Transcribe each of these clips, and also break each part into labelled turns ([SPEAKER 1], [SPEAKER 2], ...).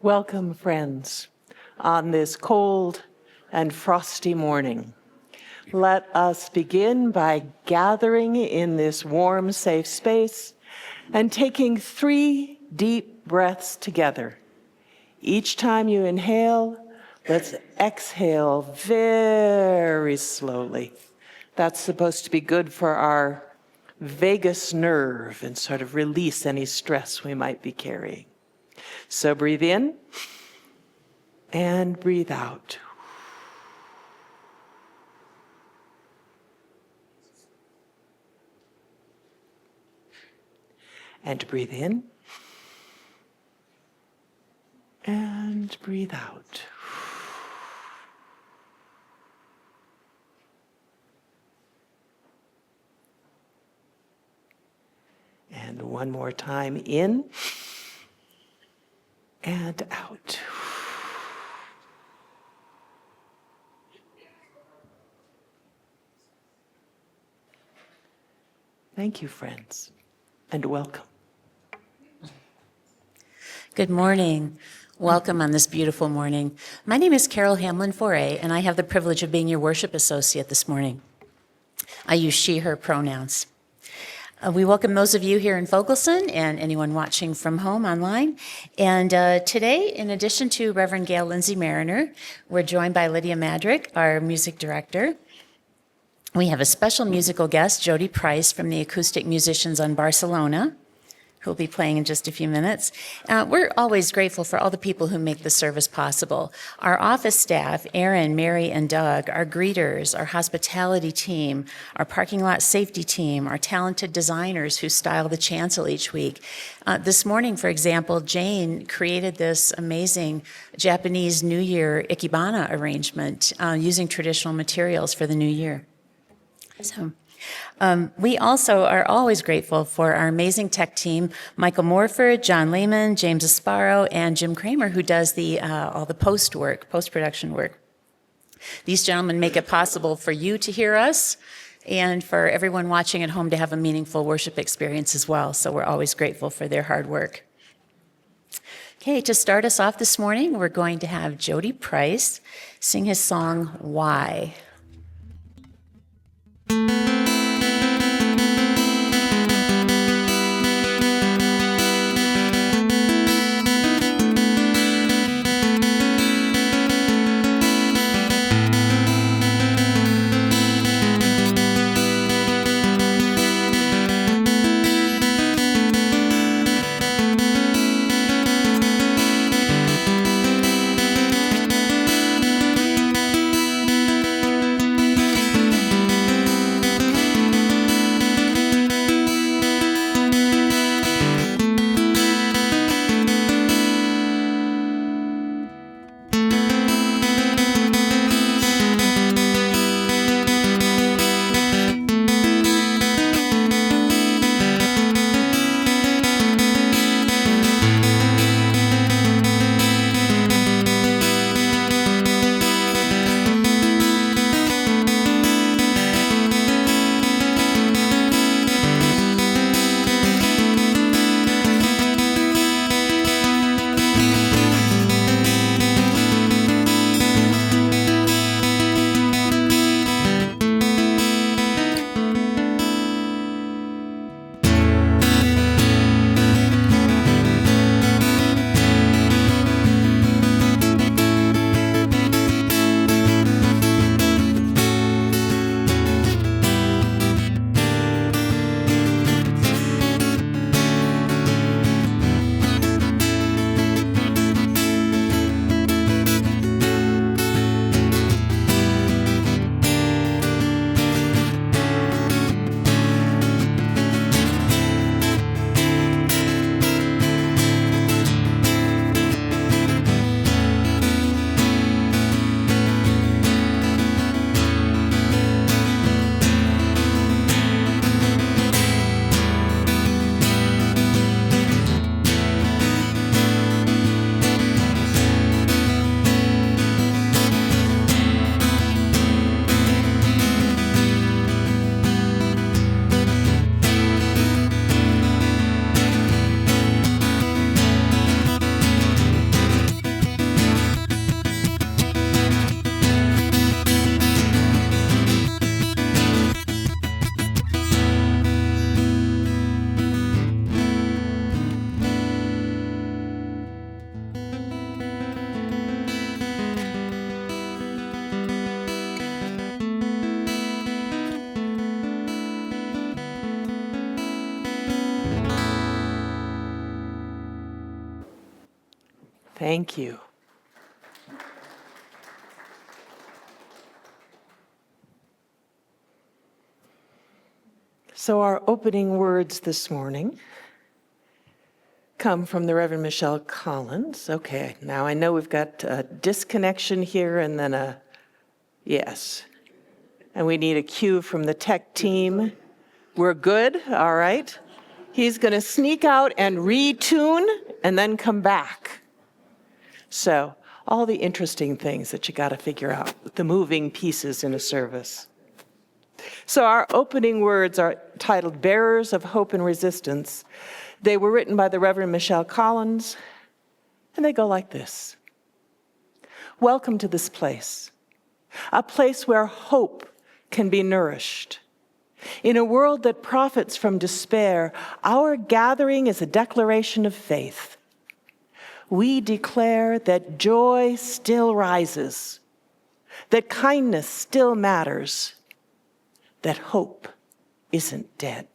[SPEAKER 1] Welcome, friends, on this cold and frosty morning. Let us begin by gathering in this warm, safe space and taking 3 deep breaths together. Each time you inhale, let's exhale very slowly. That's supposed to be good for our vagus nerve and sort of release any stress we might be carrying. So breathe in and breathe out. And breathe in and breathe out. And one more time, in and out. Thank you, friends, and welcome.
[SPEAKER 2] Good morning. Welcome on this beautiful morning. My name is Carol Hamlin-Foray, and I have the privilege of being your worship associate this morning. I use she, her pronouns. We welcome those of you here in Fogelson and anyone watching from home online. And today, in addition to Reverend Gail Lindsay Mariner, we're joined by Lydia Madrick, our music director. We have a special musical guest, Jody Price from the Acoustic Musicians on Barcelona, who'll be playing in just a few minutes. We're always grateful for all the people who make the service possible. Our office staff, Aaron, Mary, and Doug, our greeters, our hospitality team, our parking lot safety team, our talented designers who style the chancel each week. This morning, for example, Jane created this amazing Japanese New Year ikebana arrangement using traditional materials for the new year. We also are always grateful for our amazing tech team, Michael Morford, John Lehman, James Asparo, and Jim Kramer, who does all the post-production work. These gentlemen make it possible for you to hear us and for everyone watching at home to have a meaningful worship experience as well. So we're always grateful for their hard work. Okay, to start us off this morning, we're going to have Jody Price sing his song, Why?
[SPEAKER 1] Thank you. So our opening words this morning come from the Reverend Michelle Collins. Okay, now I know we've got a disconnection here and then a yes. And we need a cue from the tech team. We're good, all right. He's going to sneak out and retune and then come back. So all the interesting things that you got to figure out, the moving pieces in a service. So our opening words are titled Bearers of Hope and Resistance. They were written by the Reverend Michelle Collins, and they go like this. Welcome to this place, a place where hope can be nourished. In a world that profits from despair, our gathering is a declaration of faith. We declare that joy still rises, that kindness still matters, that hope isn't dead.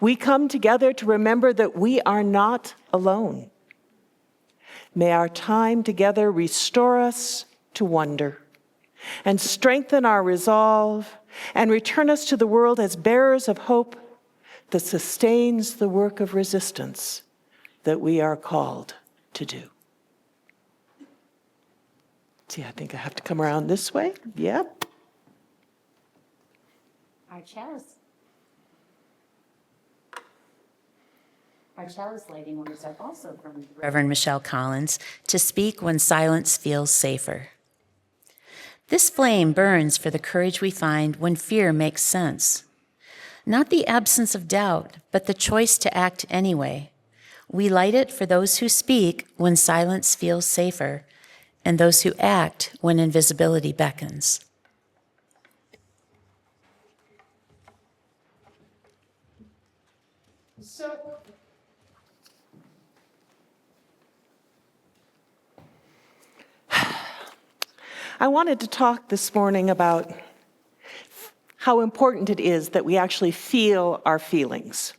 [SPEAKER 1] We come together to remember that we are not alone. May our time together restore us to wonder and strengthen our resolve and return us to the world as bearers of hope that sustains the work of resistance that we are called to do. See, I think I have to come around this way. Yep.
[SPEAKER 2] Our chalice lighting words are also from Reverend Michelle Collins, to speak when silence feels safer. This flame burns for the courage we find when fear makes sense. Not the absence of doubt, but the choice to act anyway. We light it for those who speak when silence feels safer, and those who act when invisibility beckons.
[SPEAKER 1] So, I wanted to talk this morning about how important it is that we actually feel our feelings.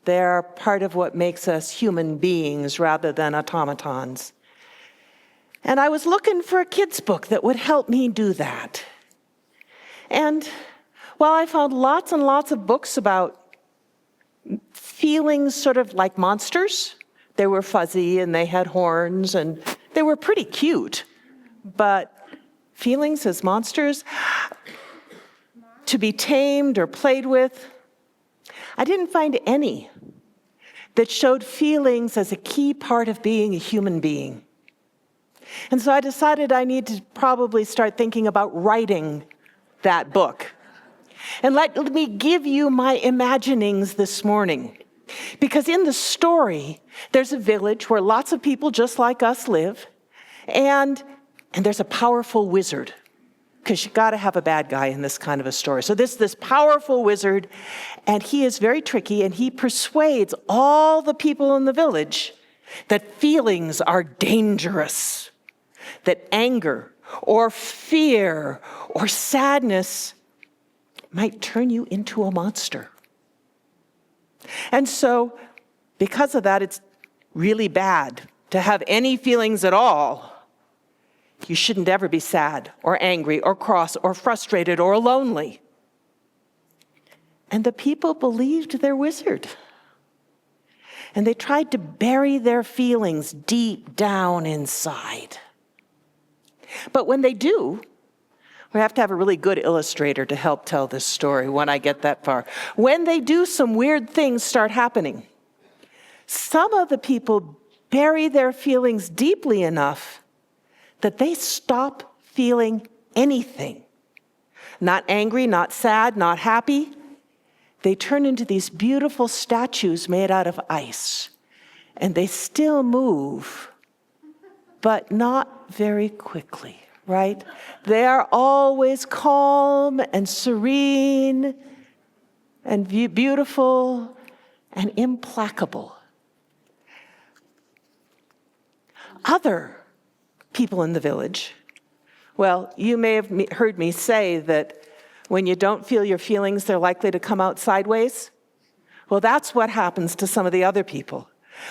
[SPEAKER 1] They're part of what makes us human beings rather than automatons. And I was looking for a kid's book that would help me do that. And while I found lots and lots of books about feelings sort of like monsters, they were fuzzy and they had horns and they were pretty cute. But feelings as monsters, to be tamed or played with, I didn't find any that showed feelings as a key part of being a human being. And so I decided I need to probably start thinking about writing that book. And let me give you my imaginings this morning. Because in the story, there's a village where lots of people just like us live, and there's a powerful wizard, because you got to have a bad guy in this kind of a story. So this powerful wizard, and he is very tricky, and he persuades all the people in the village that feelings are dangerous, that anger or fear or sadness might turn you into a monster. And so, because of that, it's really bad to have any feelings at all. You shouldn't ever be sad or angry or cross or frustrated or lonely. And the people believed their wizard. And they tried to bury their feelings deep down inside. But when they do, we have to have a really good illustrator to help tell this story when I get that far. When they do, some weird things start happening. Some of the people bury their feelings deeply enough that they stop feeling anything. Not angry, not sad, not happy. They turn into these beautiful statues made out of ice. And they still move, but not very quickly, right? They are always calm and serene and beautiful and implacable. Other people in the village, well, you may have heard me say that when you don't feel your feelings, they're likely to come out sideways. Well, that's what happens to some of the other people.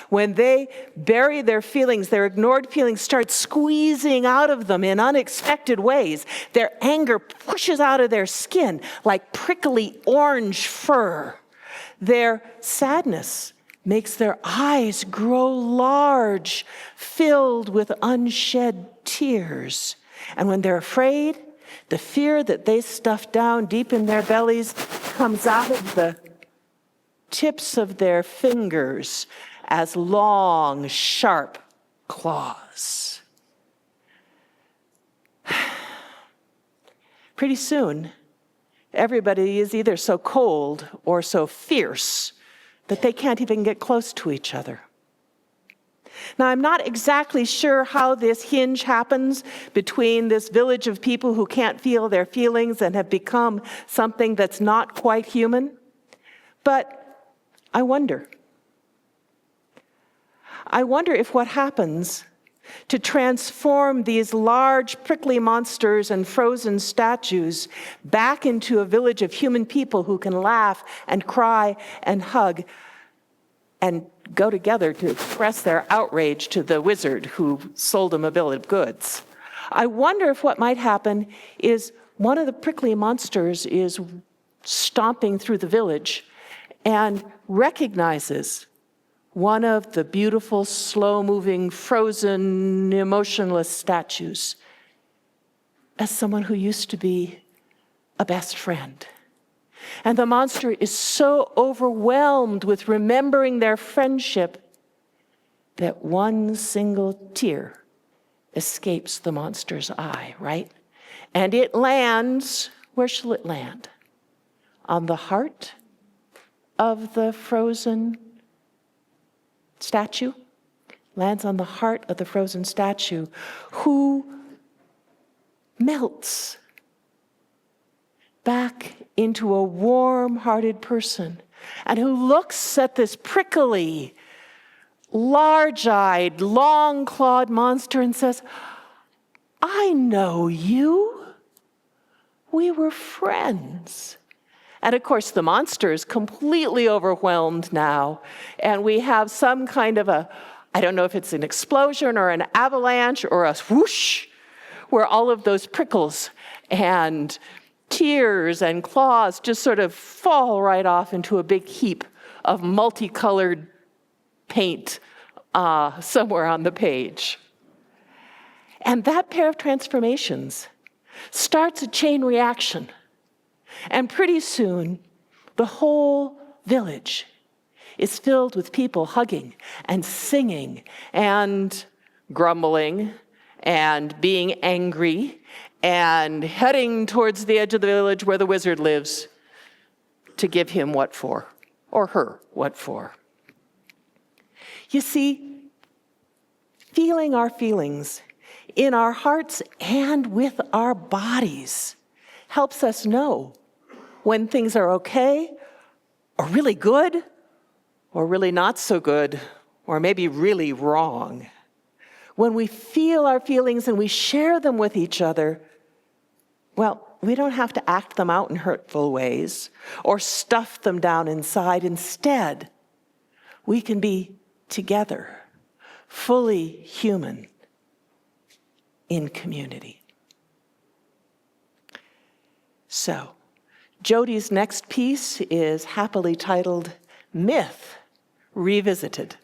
[SPEAKER 1] When they bury their feelings, their ignored feelings start squeezing out of them in unexpected ways. Their anger pushes out of their skin like prickly orange fur. Their sadness makes their eyes grow large, filled with unshed tears. And when they're afraid, the fear that they stuff down deep in their bellies comes out of the tips of their fingers as long, sharp claws. Pretty soon, everybody is either so cold or so fierce that they can't even get close to each other. Now, I'm not exactly sure how this hinge happens between this village of people who can't feel their feelings and have become something that's not quite human, but I wonder. I wonder if what happens to transform these large, prickly monsters and frozen statues back into a village of human people who can laugh and cry and hug and go together to express their outrage to the wizard who sold them a bill of goods. I wonder if what might happen is one of the prickly monsters is stomping through the village and recognizes one of the beautiful, slow-moving, frozen, emotionless statues as someone who used to be a best friend. And the monster is so overwhelmed with remembering their friendship that one single tear escapes the monster's eye, right? And it lands, where shall it land? On the heart of the frozen statue? Lands on the heart of the frozen statue, who melts back into a warm-hearted person and who looks at this prickly, large-eyed, long-clawed monster and says, "I know you. We were friends." And of course, the monster is completely overwhelmed now, and we have some kind of I don't know if it's an explosion or an avalanche or a whoosh, where all of those prickles and tears and claws just sort of fall right off into a big heap of multicolored paint somewhere on the page. And that pair of transformations starts a chain reaction. And pretty soon, the whole village is filled with people hugging and singing and grumbling and being angry and heading towards the edge of the village where the wizard lives to give him what for, or her what for. You see, feeling our feelings in our hearts and with our bodies helps us know when things are okay, or really good, or really not so good, or maybe really wrong. When we feel our feelings and we share them with each other, well, we don't have to act them out in hurtful ways or stuff them down inside. Instead, we can be together, fully human, in community. So, Jodi's next piece is happily titled Myth Revisited.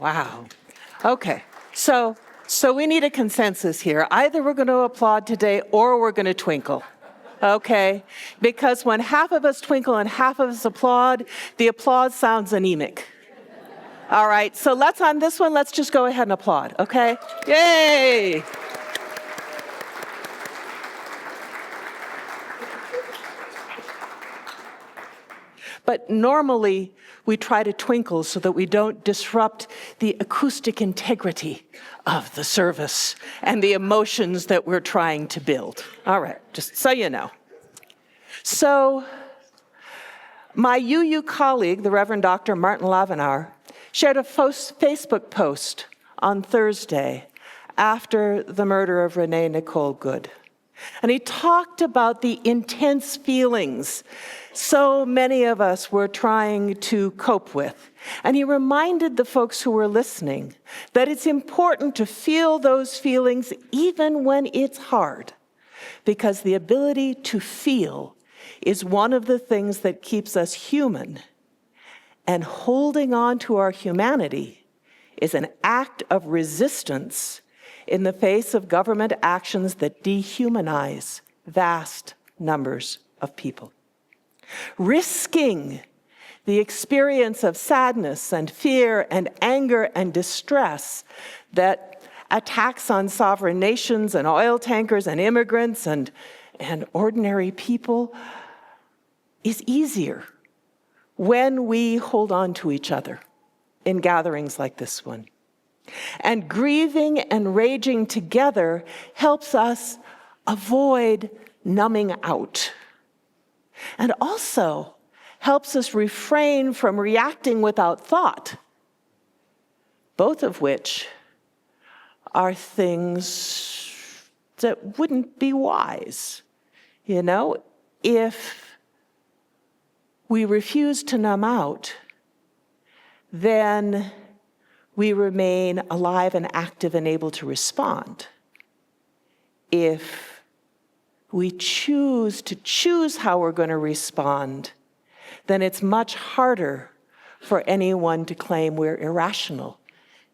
[SPEAKER 1] Wow. Okay. So we need a consensus here. Either we're going to applaud today or we're going to twinkle. Okay? Because when half of us twinkle and half of us applaud, the applause sounds anemic. All right. So on this one, let's just go ahead and applaud. Okay? Yay! But normally, we try to twinkle so that we don't disrupt the acoustic integrity of the service and the emotions that we're trying to build. All right, just so you know. So, my UU colleague, the Reverend Dr. Martin Lavenar, shared a Facebook post on Thursday after the murder of Renee Nicole Good. And he talked about the intense feelings so many of us were trying to cope with. And he reminded the folks who were listening that it's important to feel those feelings even when it's hard, because the ability to feel is one of the things that keeps us human. And holding on to our humanity is an act of resistance in the face of government actions that dehumanize vast numbers of people. Risking the experience of sadness and fear and anger and distress that attacks on sovereign nations and oil tankers and immigrants and ordinary people is easier when we hold on to each other in gatherings like this one. And grieving and raging together helps us avoid numbing out, and also helps us refrain from reacting without thought, both of which are things that wouldn't be wise. You know, if we refuse to numb out, then we remain alive and active and able to respond. If we choose how we're going to respond, then it's much harder for anyone to claim we're irrational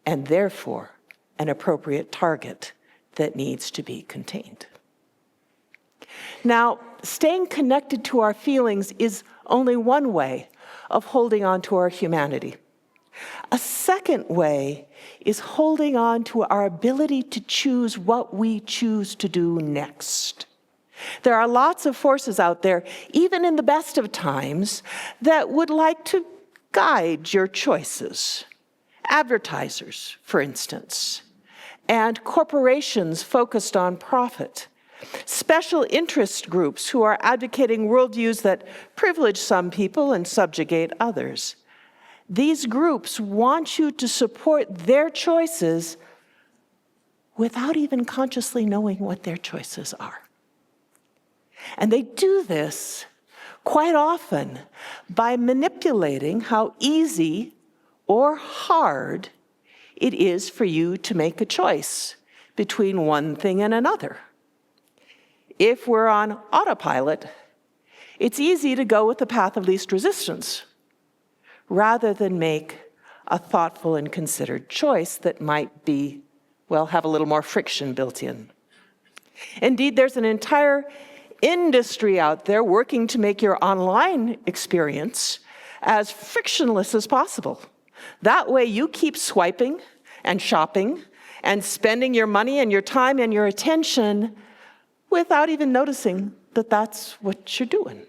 [SPEAKER 1] and therefore an appropriate target that needs to be contained. Now, staying connected to our feelings is only one way of holding on to our humanity. A second way is holding on to our ability to choose what we choose to do next. There are lots of forces out there, even in the best of times, that would like to guide your choices. Advertisers, for instance, and corporations focused on profit. Special interest groups who are advocating worldviews that privilege some people and subjugate others. These groups want you to support their choices without even consciously knowing what their choices are. And they do this quite often by manipulating how easy or hard it is for you to make a choice between one thing and another. If we're on autopilot, it's easy to go with the path of least resistance rather than make a thoughtful and considered choice that might be, well, have a little more friction built in. Indeed, there's an entire industry out there working to make your online experience as frictionless as possible. That way you keep swiping and shopping and spending your money and your time and your attention without even noticing that that's what you're doing.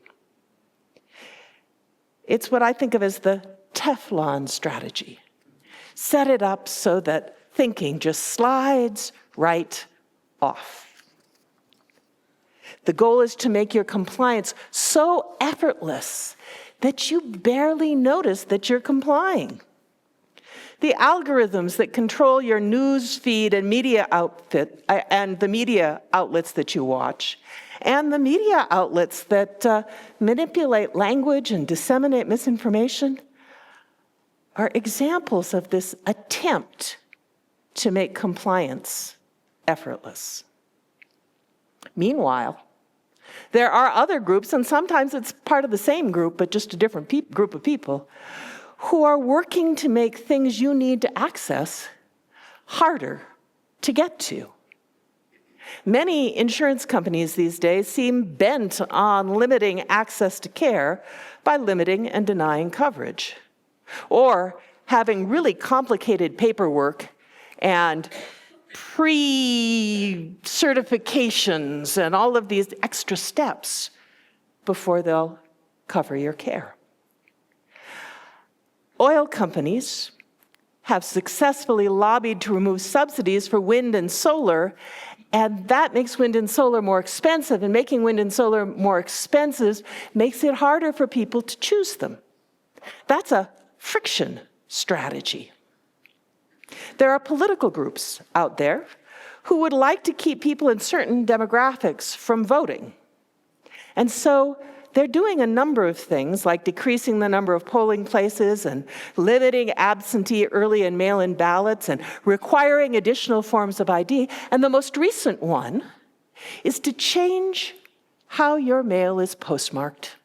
[SPEAKER 1] It's what I think of as the Teflon strategy. Set it up so that thinking just slides right off. The goal is to make your compliance so effortless that you barely notice that you're complying. The algorithms that control your news feed and media outfit, and the media outlets that you watch, and the media outlets that manipulate language and disseminate misinformation are examples of this attempt to make compliance effortless. Meanwhile, there are other groups, and sometimes it's part of the same group, but just a different group of people, who are working to make things you need to access harder to get to. Many insurance companies these days seem bent on limiting access to care by limiting and denying coverage, or having really complicated paperwork and pre-certifications and all of these extra steps before they'll cover your care. Oil companies have successfully lobbied to remove subsidies for wind and solar, and that makes wind and solar more expensive, and making wind and solar more expensive makes it harder for people to choose them. That's a friction strategy. There are political groups out there who would like to keep people in certain demographics from voting. And so they're doing a number of things, like decreasing the number of polling places and limiting absentee, early, and mail-in ballots and requiring additional forms of ID. And the most recent one is to change how your mail is postmarked.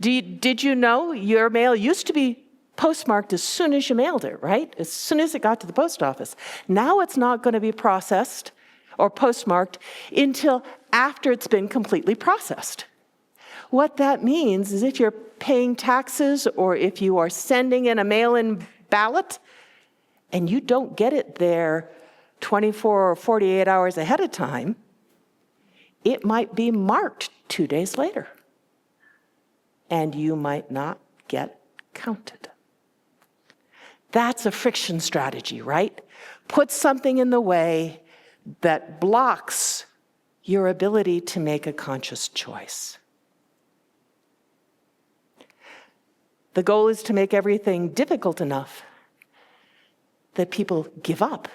[SPEAKER 1] Did you know your mail used to be postmarked as soon as you mailed it, right? As soon as it got to the post office. Now it's not going to be processed or postmarked until after it's been completely processed. What that means is if you're paying taxes or if you are sending in a mail-in ballot and you don't get it there 24 or 48 hours ahead of time, it might be marked 2 days later, and you might not get counted. That's a friction strategy, right? Put something in the way that blocks your ability to make a conscious choice. The goal is to make everything difficult enough that people give up,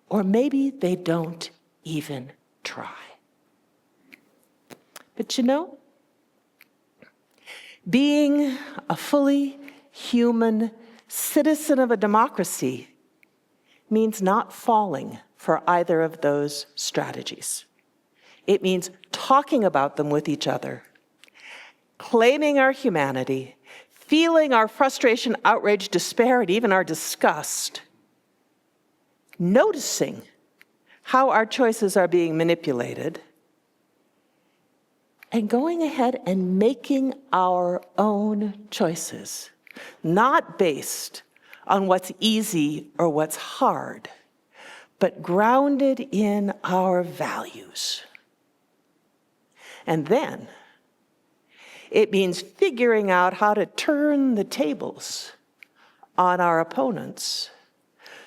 [SPEAKER 1] or maybe they don't even try. But you know, being a fully human citizen of a democracy means not falling for either of those strategies. It means talking about them with each other, claiming our humanity, feeling our frustration, outrage, despair, and even our disgust, noticing how our choices are being manipulated, and going ahead and making our own choices, not based on what's easy or what's hard, but grounded in our values. And then it means figuring out how to turn the tables on our opponents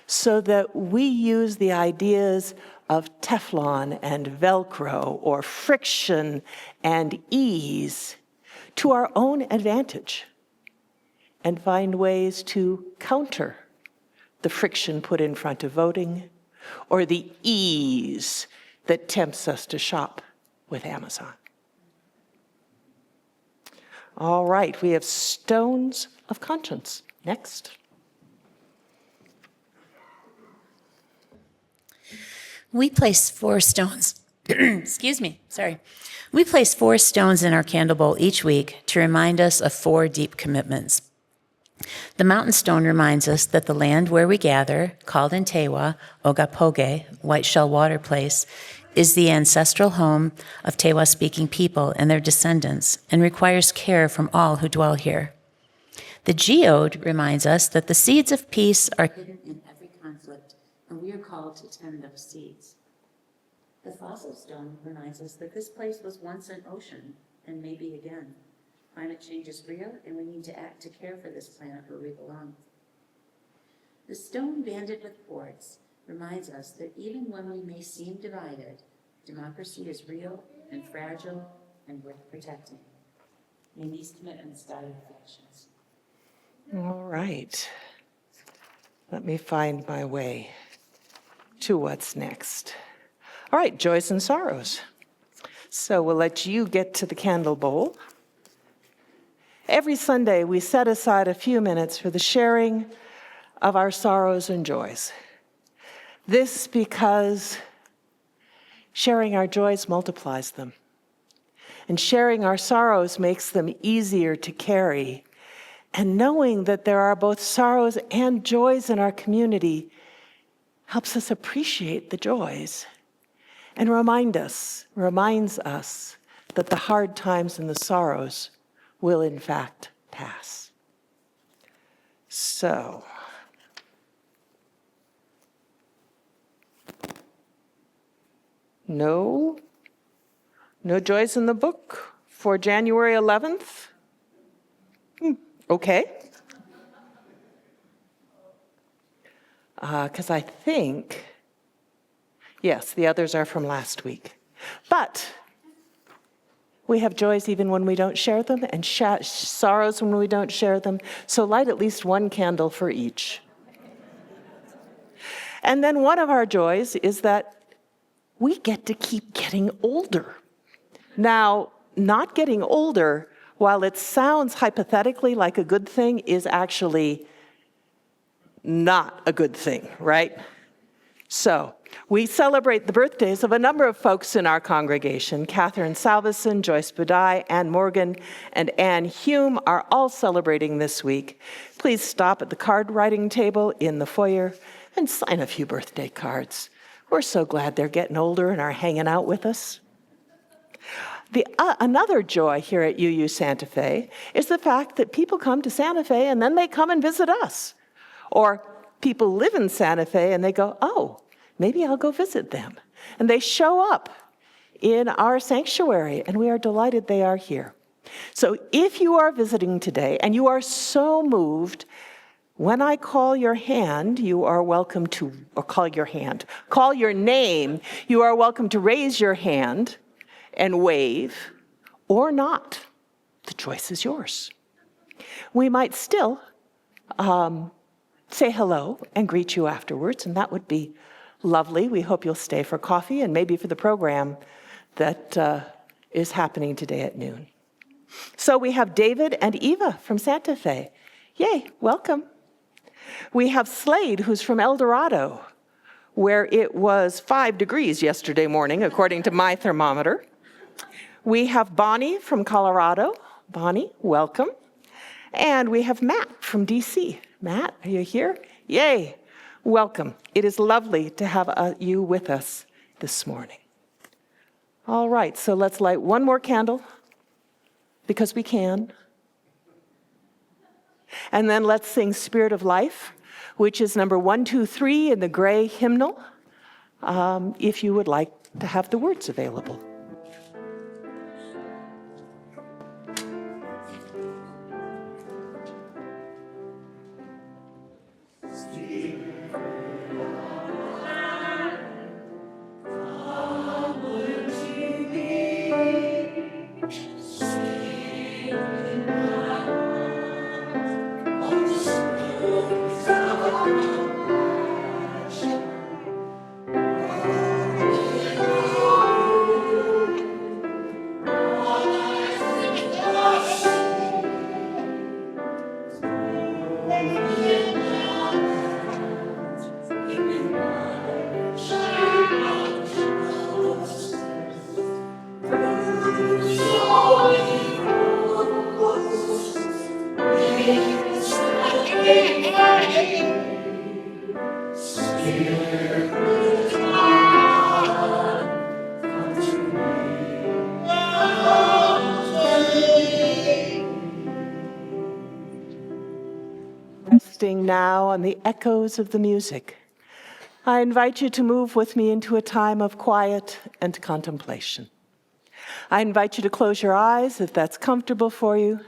[SPEAKER 1] so that we use the ideas of Teflon and Velcro or friction and ease to our own advantage and find ways to counter the friction put in front of voting or the ease that tempts us to shop with Amazon. All right, we have stones of conscience. Next.
[SPEAKER 2] We place 4 stones. Excuse me, sorry. We place 4 stones in our candle bowl each week to remind us of 4 deep commitments. The mountain stone reminds us that the land where we gather, called in Tewa, Ogapoge, White Shell Water Place, is the ancestral home of Tewa-speaking people and their descendants and requires care from all who dwell here. The geode reminds us that the seeds of peace are hidden in every conflict, and we are called to tend those seeds. The fossil stone reminds us that this place was once an ocean and may be again. Climate change is real, and we need to act to care for this planet where we belong. The stone banded with quartz reminds us that even when we may seem divided, democracy is real and fragile and worth protecting. May these commitments guide our actions.
[SPEAKER 1] All right. Let me find my way to what's next. All right, joys and sorrows. So we'll let you get to the candle bowl. Every Sunday, we set aside a few minutes for the sharing of our sorrows and joys. This because sharing our joys multiplies them, and sharing our sorrows makes them easier to carry And knowing that there are both sorrows and joys in our community helps us appreciate the joys and reminds us that the hard times and the sorrows will in fact pass. So, no joys in the book for January 11th? Okay. Because I think, yes, the others are from last week. But we have joys even when we don't share them, and sorrows when we don't share them. So light at least one candle for each. And then one of our joys is that we get to keep getting older. Now, not getting older, while it sounds hypothetically like a good thing, is actually not a good thing, right? So, we celebrate the birthdays of a number of folks in our congregation. Catherine Salveson, Joyce Budai, Ann Morgan, and Ann Hume are all celebrating this week. Please stop at the card writing table in the foyer and sign a few birthday cards. We're so glad they're getting older and are hanging out with us. Another joy here at UU Santa Fe is the fact that people come to Santa Fe and then they come and visit us. Or people live in Santa Fe and they go, oh, maybe I'll go visit them. And they show up in our sanctuary, and we are delighted they are here. So if you are visiting today and you are so moved, when I call your hand, you are welcome to, or call your name, you are welcome to raise your hand and wave, or not. The choice is yours. We might still say hello and greet you afterwards, and that would be lovely. We hope you'll stay for coffee and maybe for the program that is happening today at noon. So we have David and Eva from Santa Fe. Yay, welcome. We have Slade, who's from El Dorado, where it was 5 degrees yesterday morning, according to my thermometer. We have Bonnie from Colorado. Bonnie, welcome. And we have Matt from DC. Matt, are you here? Yay, welcome. It is lovely to have you with us this morning. All right, so let's light one more candle, because we can. And then let's sing Spirit of Life, which is number 123 in the gray hymnal, if you would like to have the words available. Resting now on the echoes of the music, I invite you to move with me into a time of quiet and contemplation. I invite you to close your eyes if that's comfortable for you,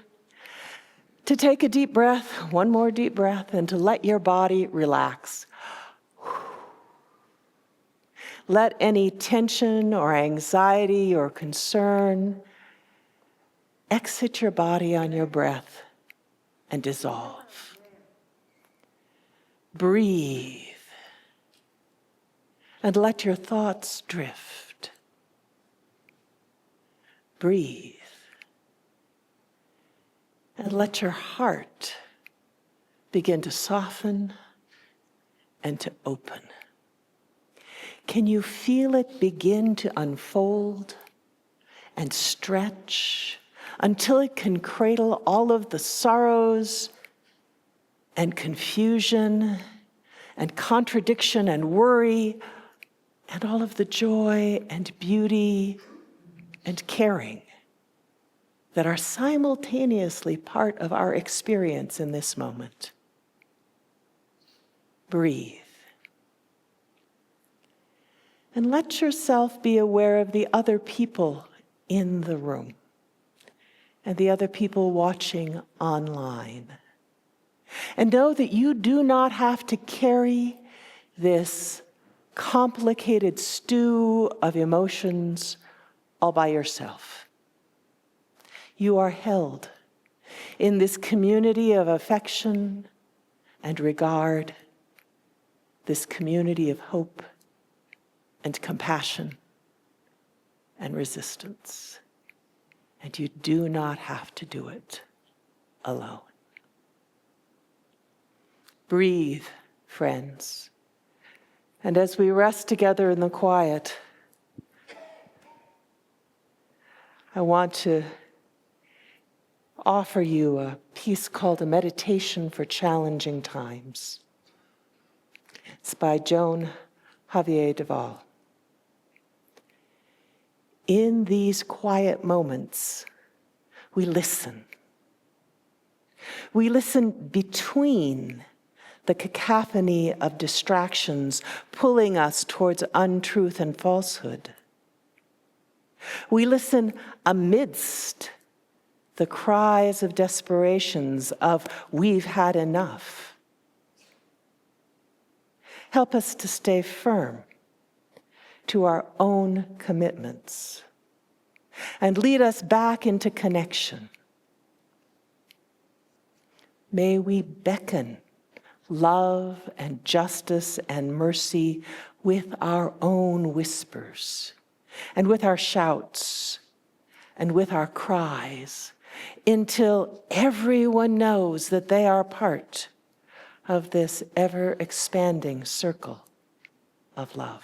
[SPEAKER 1] to take a deep breath, one more deep breath, and to let your body relax. Let any tension or anxiety or concern exit your body on your breath and dissolve. Breathe and let your thoughts drift. Breathe and let your heart begin to soften and to open. Can you feel it begin to unfold and stretch until it can cradle all of the sorrows and confusion and contradiction and worry and all of the joy and beauty and caring that are simultaneously part of our experience in this moment. Breathe. And let yourself be aware of the other people in the room and the other people watching online. And know that you do not have to carry this complicated stew of emotions all by yourself. You are held in this community of affection and regard, this community of hope and compassion and resistance. And you do not have to do it alone. Breathe, friends. And as we rest together in the quiet, I want to offer you a piece called A Meditation for Challenging Times. It's by Joan Javier Duval. In these quiet moments, we listen. We listen between the cacophony of distractions pulling us towards untruth and falsehood. We listen amidst the cries of desperations of "we've had enough." Help us to stay firm to our own commitments and lead us back into connection. May we beckon love and justice and mercy with our own whispers and with our shouts and with our cries until everyone knows that they are part of this ever-expanding circle of love.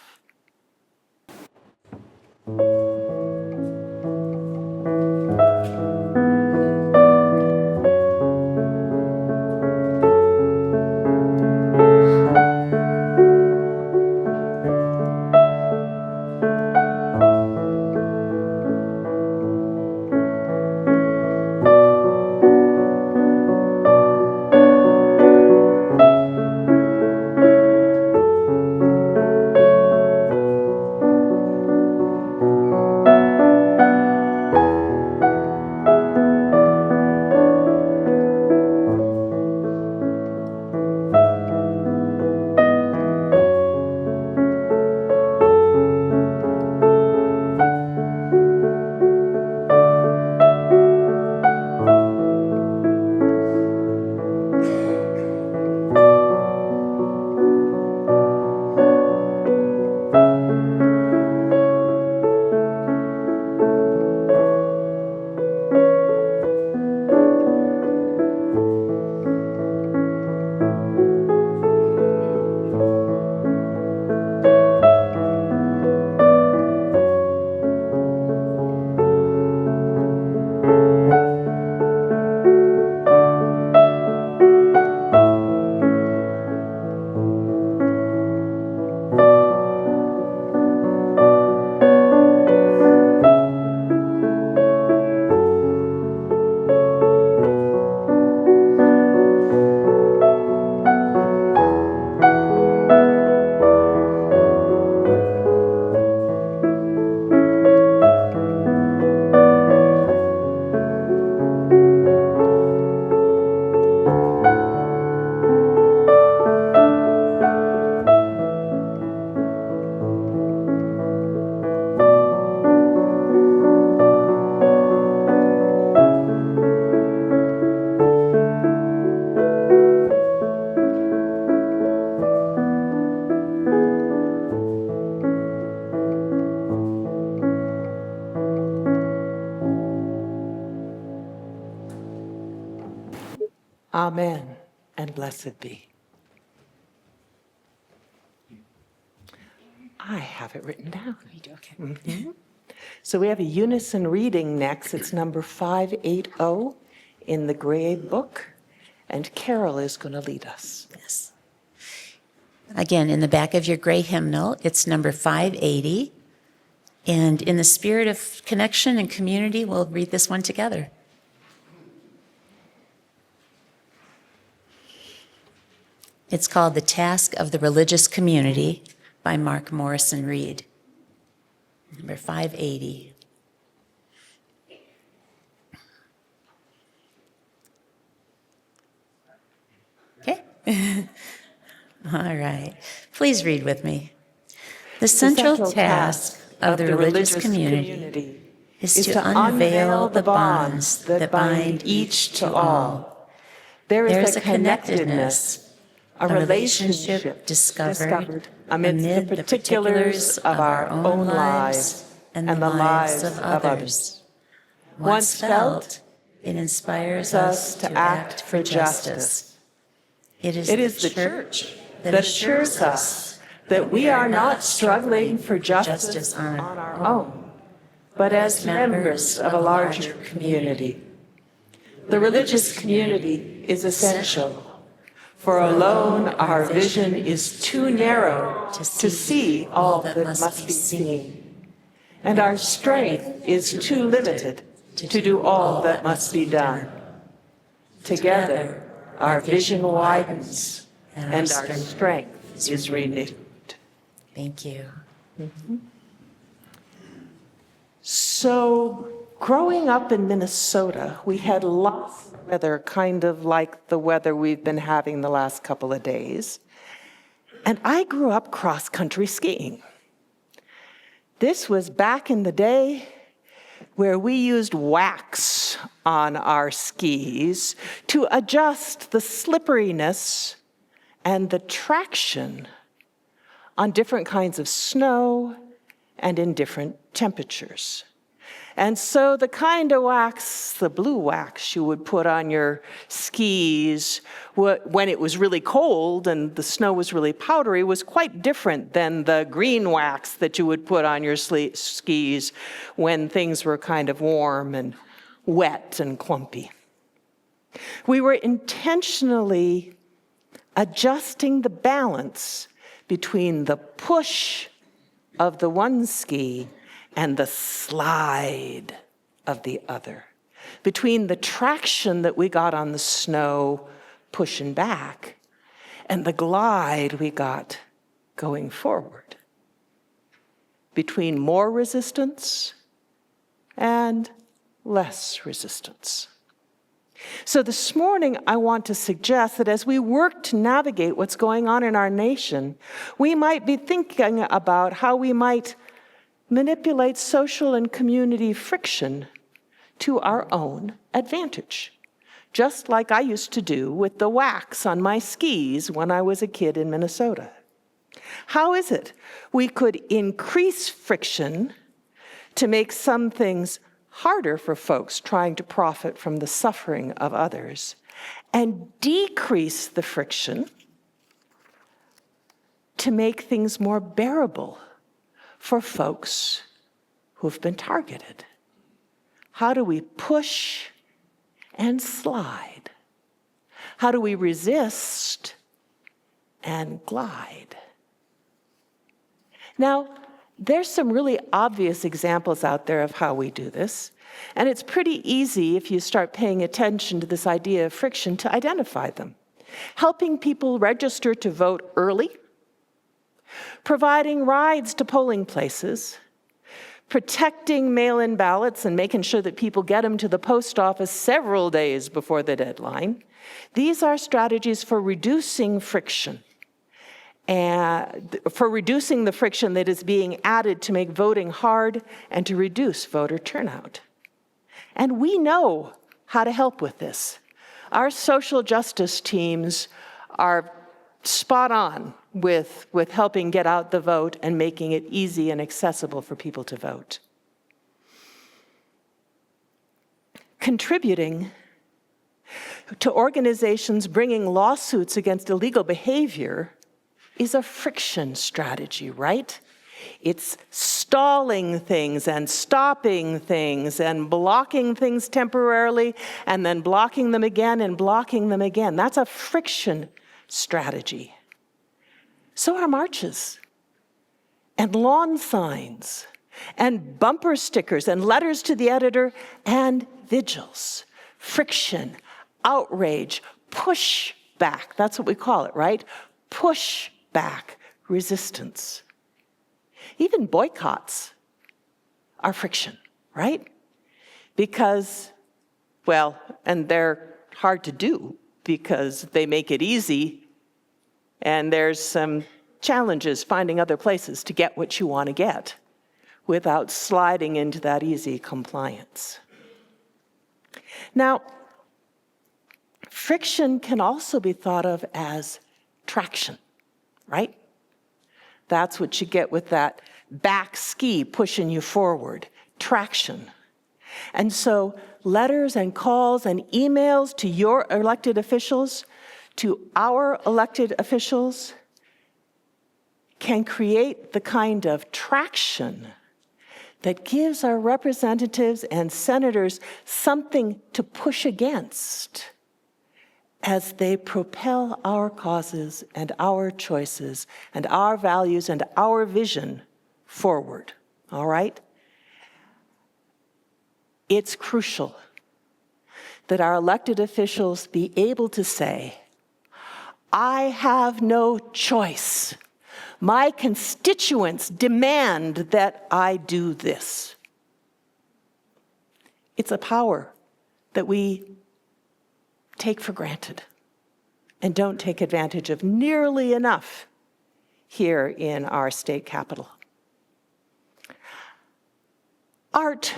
[SPEAKER 1] Amen, and blessed be. I have it written down.
[SPEAKER 2] You do okay.
[SPEAKER 1] So we have a unison reading next. It's number 580 in the Gray Book. and Carol is going to lead us.
[SPEAKER 2] Yes. Again, in the back of your gray hymnal, it's number 580. And in the spirit of connection and community, we'll read this one together. It's called The Task of the Religious Community by Mark Morrison Reed. Number 580. Okay. All right. Please read with me. The central task of the religious community is to unveil the bonds that bind each to all.
[SPEAKER 1] There is a connectedness, a relationship
[SPEAKER 2] discovered
[SPEAKER 1] amidst the particulars of our own lives and the lives of others. Once felt,
[SPEAKER 2] it inspires
[SPEAKER 1] us to act for justice.
[SPEAKER 2] It
[SPEAKER 1] is the church that assures us that we are not struggling for justice on our own, but as members of a larger community. The religious community is essential, for alone our vision is too narrow to see all that must be seen, and our strength is too limited to do all that must be done. Together, our vision widens, and our strength is renewed.
[SPEAKER 2] Thank you.
[SPEAKER 1] So, growing up in Minnesota, we had lots of weather, kind of like the weather we've been having the last couple of days. And I grew up cross-country skiing. This was back in the day where we used wax on our skis to adjust the slipperiness and the traction on different kinds of snow and in different temperatures. And so the kind of wax, the blue wax you would put on your skis when it was really cold and the snow was really powdery was quite different than the green wax that you would put on your skis when things were kind of warm and wet and clumpy. We were intentionally adjusting the balance between the push of the one ski and the slide of the other, between the traction that we got on the snow pushing back and the glide we got going forward, between more resistance and less resistance. So this morning, I want to suggest that as we work to navigate what's going on in our nation, we might be thinking about how we might manipulate social and community friction to our own advantage, just like I used to do with the wax on my skis when I was a kid in Minnesota. How is it we could increase friction to make some things harder for folks trying to profit from the suffering of others, and decrease the friction to make things more bearable for folks who've been targeted? How do we push and slide? How do we resist and glide? Now, there's some really obvious examples out there of how we do this, and it's pretty easy if you start paying attention to this idea of friction to identify them. Helping people register to vote early, providing rides to polling places, protecting mail-in ballots and making sure that people get them to the post office several days before the deadline. These are strategies for reducing friction. And for reducing the friction that is being added to make voting hard and to reduce voter turnout. And we know how to help with this. Our social justice teams are spot on with helping get out the vote and making it easy and accessible for people to vote. Contributing to organizations bringing lawsuits against illegal behavior is a friction strategy, right? It's stalling things and stopping things and blocking things temporarily and then blocking them again and blocking them again. That's a friction strategy. So are marches and lawn signs and bumper stickers and letters to the editor and vigils. Friction, outrage, pushback. That's what we call it, right? Pushback, resistance. Even boycotts are friction, right? Because, well, and they're hard to do because they make it easy, and there's some challenges finding other places to get what you want to get without sliding into that easy compliance. Now, friction can also be thought of as traction, right? That's what you get with that back ski pushing you forward, traction. And so letters and calls and emails to your elected officials, to our elected officials, can create the kind of traction that gives our representatives and senators something to push against as they propel our causes and our choices and our values and our vision forward, all right? It's crucial that our elected officials be able to say, I have no choice. My constituents demand that I do this. It's a power that we take for granted and don't take advantage of nearly enough here in our state capital. Art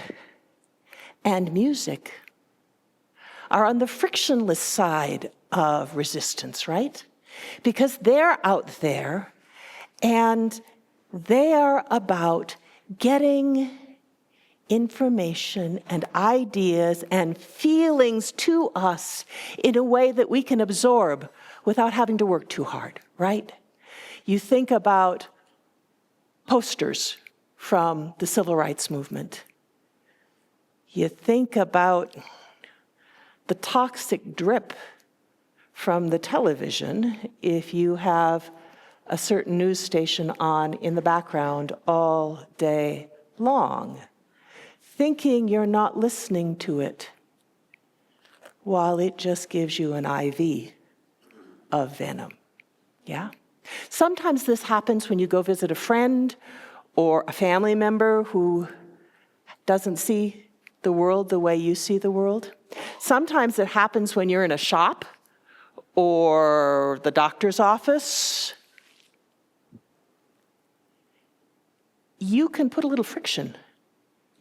[SPEAKER 1] and music are on the frictionless side of resistance, right? Because they're out there and they are about getting information and ideas and feelings to us in a way that we can absorb without having to work too hard, right? You think about posters from the civil rights movement. You think about the toxic drip from the television if you have a certain news station on in the background all day long, thinking you're not listening to it while it just gives you an IV of venom, yeah? Sometimes this happens when you go visit a friend or a family member who doesn't see the world the way you see the world. Sometimes it happens when you're in a shop or the doctor's office. You can put a little friction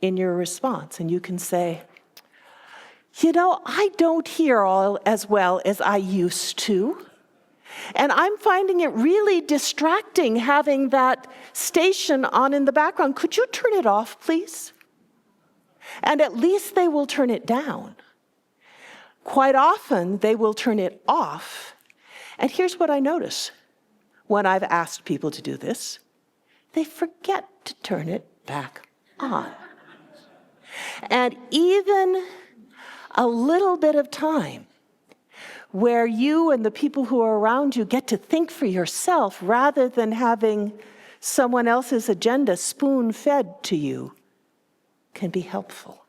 [SPEAKER 1] in your response, and you can say, you know, I don't hear all as well as I used to, and I'm finding it really distracting having that station on in the background. Could you turn it off, please? And at least they will turn it down. Quite often, they will turn it off. And here's what I notice when I've asked people to do this. They forget to turn it back on. And even a little bit of time where you and the people who are around you get to think for yourself rather than having someone else's agenda spoon-fed to you can be helpful.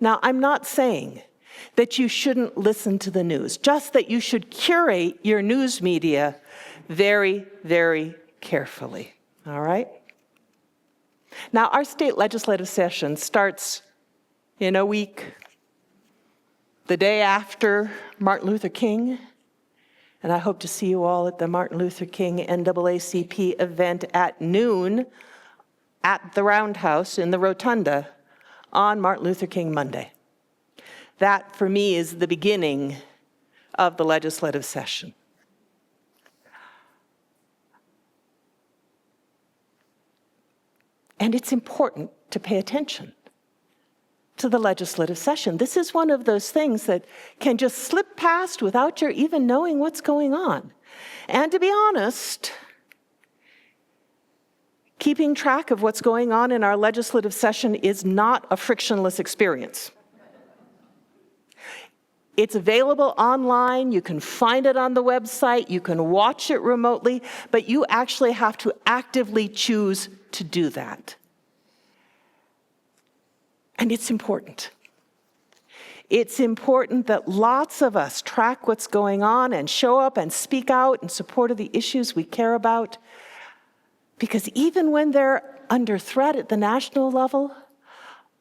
[SPEAKER 1] Now, I'm not saying that you shouldn't listen to the news, just that you should curate your news media very, very carefully, all right? Now, our state legislative session starts in a week, the day after Martin Luther King, and I hope to see you all at the Martin Luther King NAACP event at noon at the Roundhouse in the Rotunda on Martin Luther King Monday. That, for me, is the beginning of the legislative session. And it's important to pay attention to the legislative session. This is one of those things that can just slip past without your even knowing what's going on. And to be honest, Keeping track of what's going on in our legislative session is not a frictionless experience. It's available online, you can find it on the website, you can watch it remotely, but you actually have to actively choose to do that. And it's important. It's important that lots of us track what's going on and show up and speak out in support of the issues we care about. Because even when they're under threat at the national level,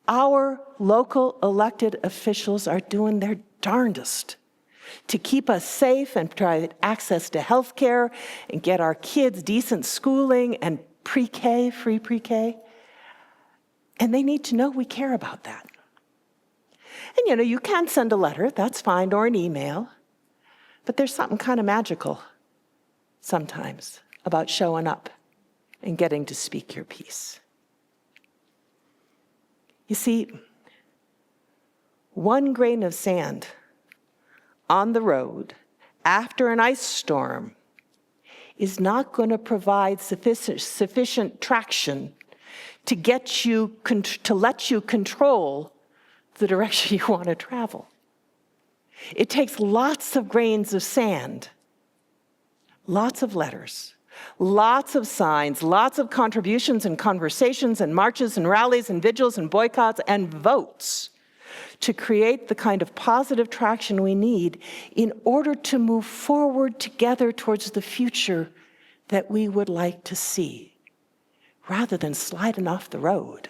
[SPEAKER 1] our local elected officials are doing their darndest to keep us safe and provide access to health care and get our kids decent schooling and pre-K, free pre-K. And they need to know we care about that. And you can send a letter, that's fine, or an email, but there's something kind of magical sometimes about showing up and getting to speak your piece. You see, one grain of sand on the road after an ice storm is not going to provide sufficient traction to let you control the direction you want to travel. It takes lots of grains of sand, lots of letters, lots of signs, lots of contributions and conversations and marches and rallies and vigils and boycotts and votes to create the kind of positive traction we need in order to move forward together towards the future that we would like to see, rather than sliding off the road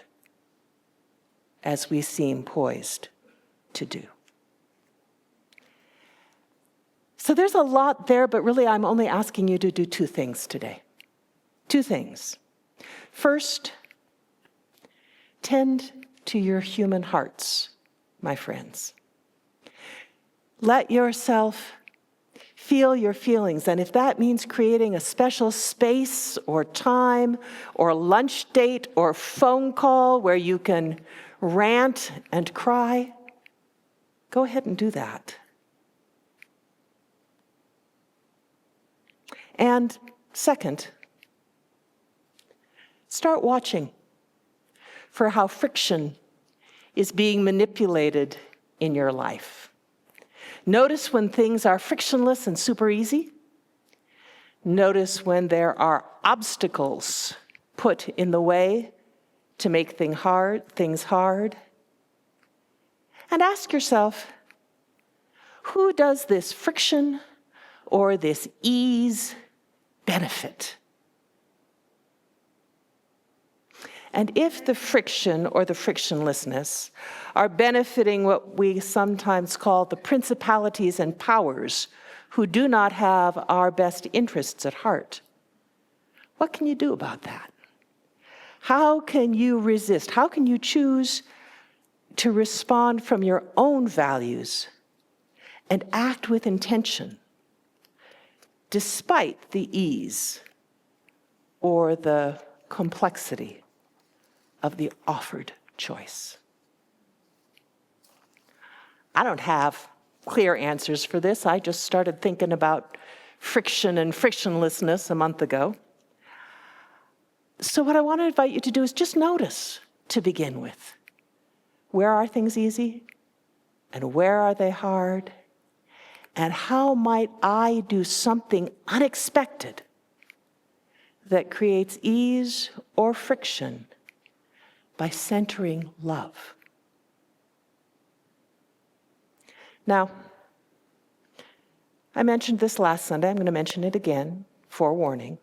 [SPEAKER 1] as we seem poised to do. So there's a lot there, but really I'm only asking you to do two things today. Two things. First, tend to your human hearts, my friends. Let yourself feel your feelings, and if that means creating a special space or time or lunch date or phone call where you can rant and cry, go ahead and do that. And second, start watching for how friction is being manipulated in your life. Notice when things are frictionless and super easy. Notice when there are obstacles put in the way to make things hard. And ask yourself, who does this friction or this ease benefit? And if the friction or the frictionlessness are benefiting what we sometimes call the principalities and powers who do not have our best interests at heart, what can you do about that? How can you resist? How can you choose to respond from your own values and act with intention, despite the ease or the complexity of the offered choice? I don't have clear answers for this. I just started thinking about friction and frictionlessness a month ago. So what I want to invite you to do is just notice to begin with. Where are things easy? And where are they hard? And how might I do something unexpected that creates ease or friction by centering love? Now, I mentioned this last Sunday. I'm going to mention it again, forewarning.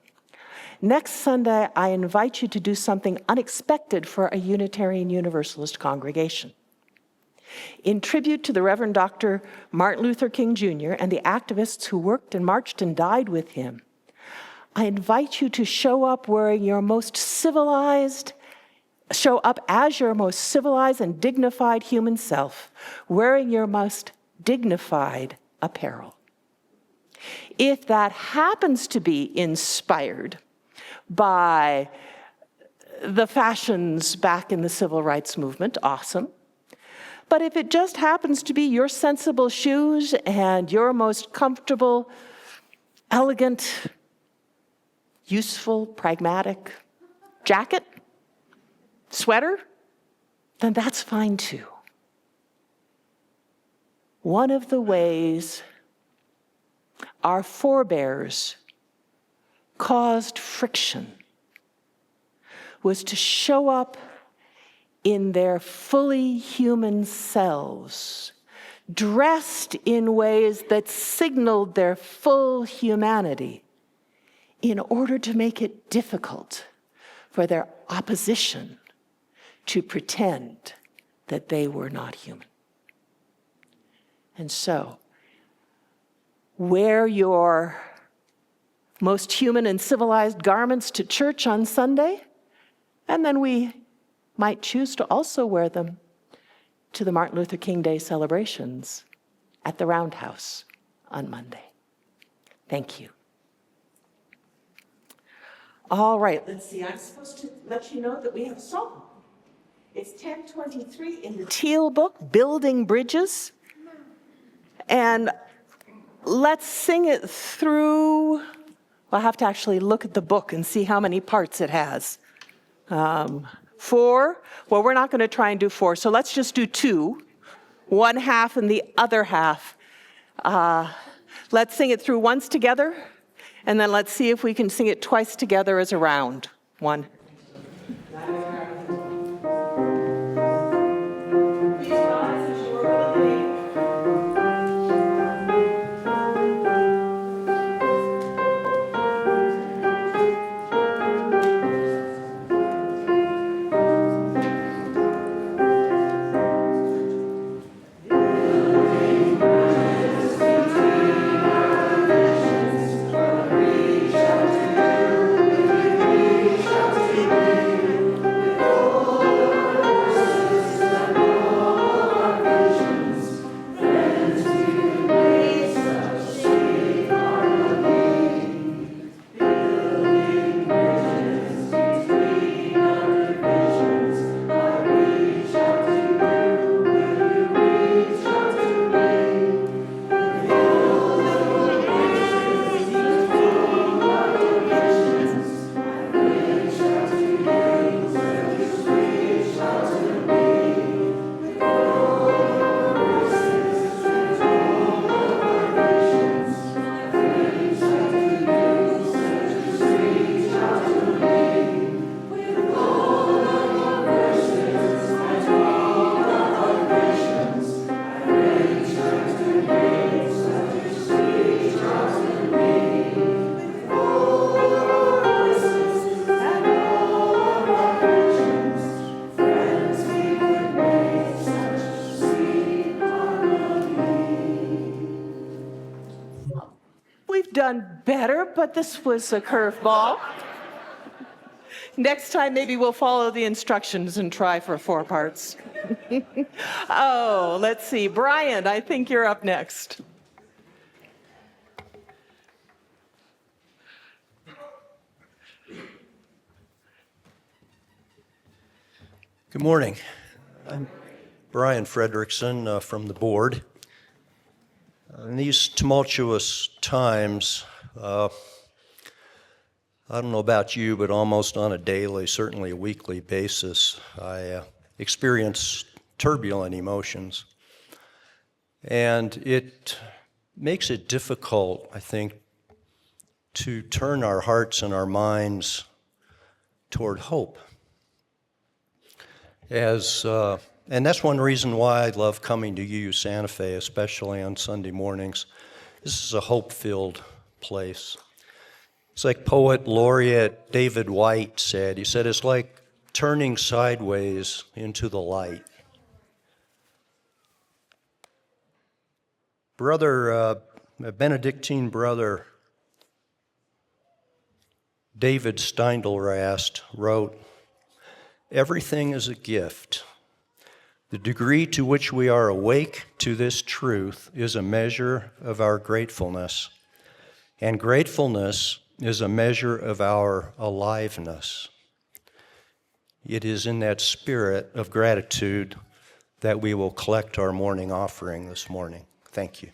[SPEAKER 1] Next Sunday, I invite you to do something unexpected for a Unitarian Universalist congregation. In tribute to the Reverend Dr. Martin Luther King Jr. and the activists who worked and marched and died with him, I invite you to show up as your most civilized and dignified human self, wearing your most dignified apparel. If that happens to be inspired by the fashions back in the civil rights movement, awesome. But if it just happens to be your sensible shoes and your most comfortable, elegant, useful, pragmatic jacket, sweater, then that's fine too. One of the ways our forebears caused friction was to show up in their fully human selves, dressed in ways that signaled their full humanity, in order to make it difficult for their opposition to pretend that they were not human. And so, wear your most human and civilized garments to church on Sunday, and then we might choose to also wear them to the Martin Luther King Day celebrations at the Roundhouse on Monday. Thank you. All right, let's see. I'm supposed to let you know that we have a song. It's 10:23 in the Teal book, Building Bridges. And let's sing it through. I'll have to actually look at the book and see how many parts it has. 4. Well, we're not going to try and do 4, so let's just do 2. One half and the other half. Let's sing it through once together, and then let's see if we can sing it twice together as a round. 1. Done better, but this was a curveball. Next time, maybe we'll follow the instructions and try for 4 parts. Oh, let's see. Brian, I think you're up next.
[SPEAKER 3] Good morning. I'm Brian Frederickson from the board. In these tumultuous times, I don't know about you, but almost on a daily, certainly a weekly basis, I experience turbulent emotions. And it makes it difficult, I think, to turn our hearts and our minds toward hope. And that's one reason why I love coming to UU Santa Fe, especially on Sunday mornings. This is a hope-filled place. It's like poet laureate David White said. He said, it's like turning sideways into the light. A Benedictine brother, David Steindl-Rast, wrote, "Everything is a gift. The degree to which we are awake to this truth is a measure of our gratefulness, and gratefulness is a measure of our aliveness." It is in that spirit of gratitude that we will collect our morning offering this morning. Thank you.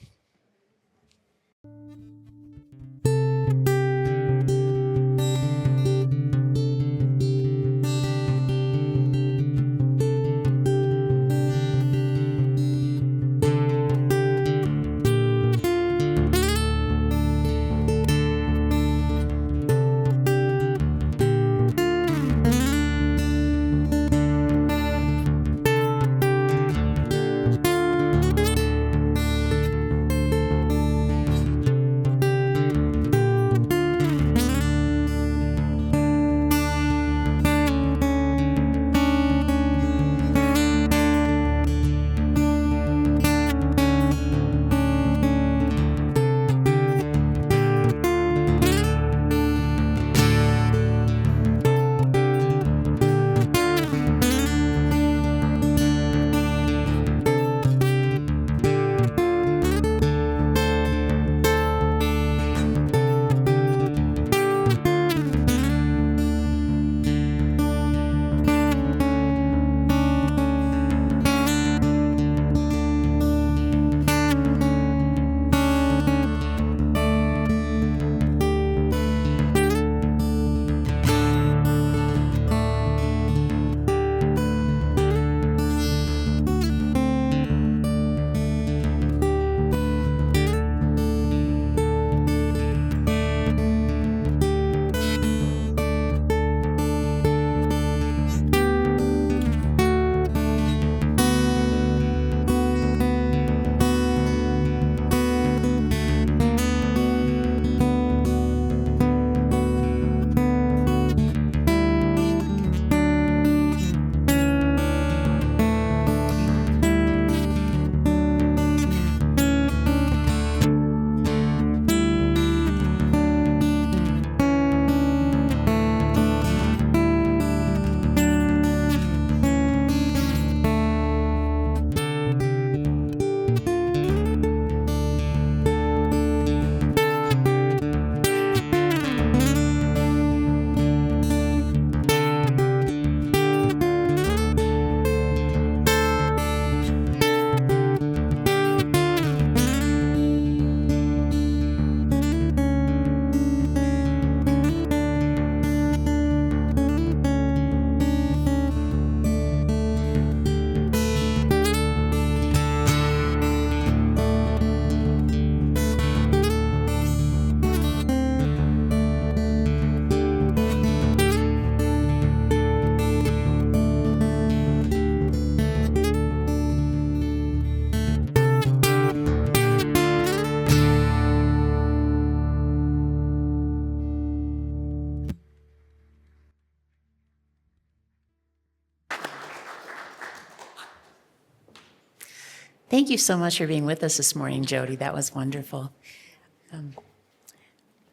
[SPEAKER 2] Thank you so much for being with us this morning, Jody. That was wonderful.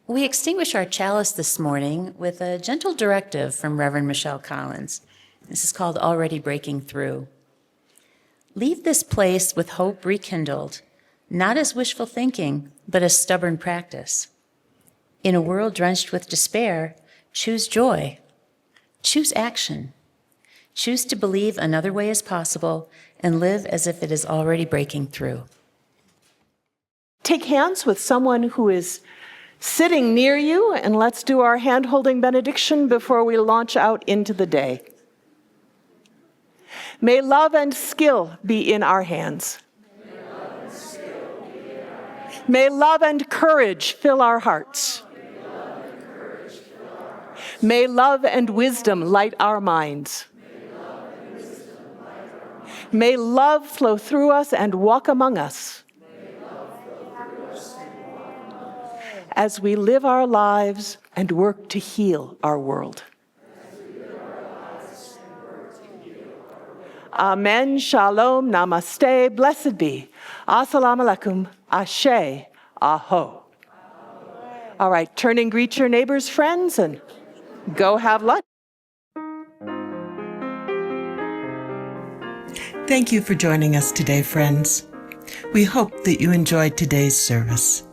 [SPEAKER 2] We extinguish our chalice this morning with a gentle directive from Reverend Michelle Collins. This is called Already Breaking Through. Leave this place with hope rekindled, not as wishful thinking, but as stubborn practice. In a world drenched with despair, choose joy, choose action, choose to believe another way is possible and live as if it is already breaking through.
[SPEAKER 1] Take hands with someone who is sitting near you, and let's do our hand-holding benediction before we launch out into the day. May love and skill be in our hands. May love and courage fill our hearts. May love and wisdom light our minds. May love flow through us and walk among us as we live our lives and work to heal our world. Amen, shalom, namaste, blessed be. Assalamu alaikum, ashe, aho. All right, turn and greet your neighbors, friends, and go have lunch.
[SPEAKER 4] Thank you for joining us today, friends. We hope that you enjoyed today's service.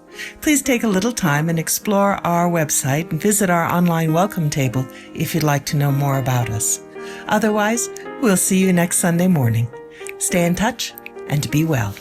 [SPEAKER 4] Please take a little time and explore our website and visit our online welcome table if you'd like to know more about us. Otherwise, we'll see you next Sunday morning. Stay in touch and be well.